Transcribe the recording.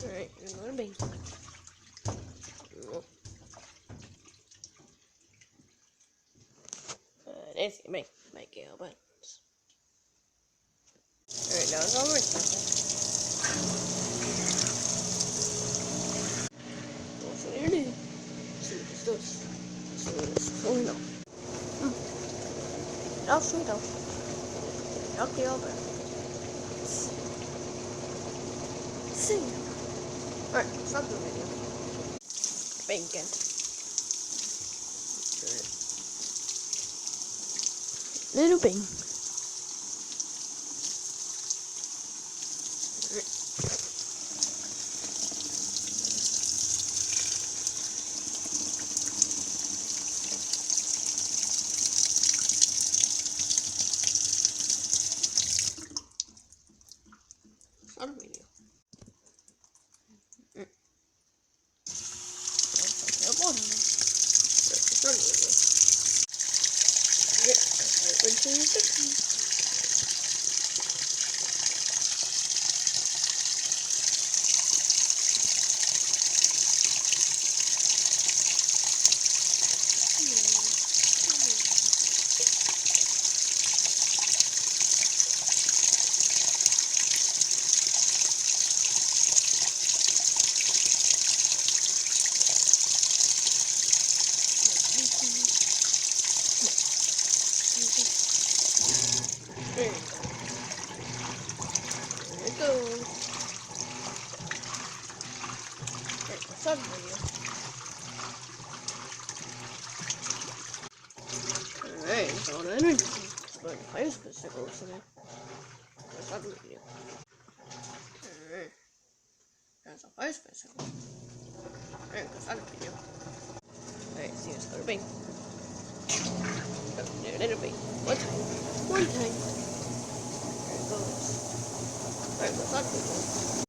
Alright, another bang. That's it, make it open. Alright, now it's all right. So here it is. See what this does. See what it's going on. I'll show you though. Okay, over. See. Alright, stop the video. Bacon. Little bing. Start a video. Start a video. There you go. There it goes. Start the video. Alright, it's all the energy. But the fire special today. Let's start the video. Alright. That's a fire special. Alright, let's start the video. Alright, see us start a bang. There, let it be. One time. There it goes. Alright, let's start the video.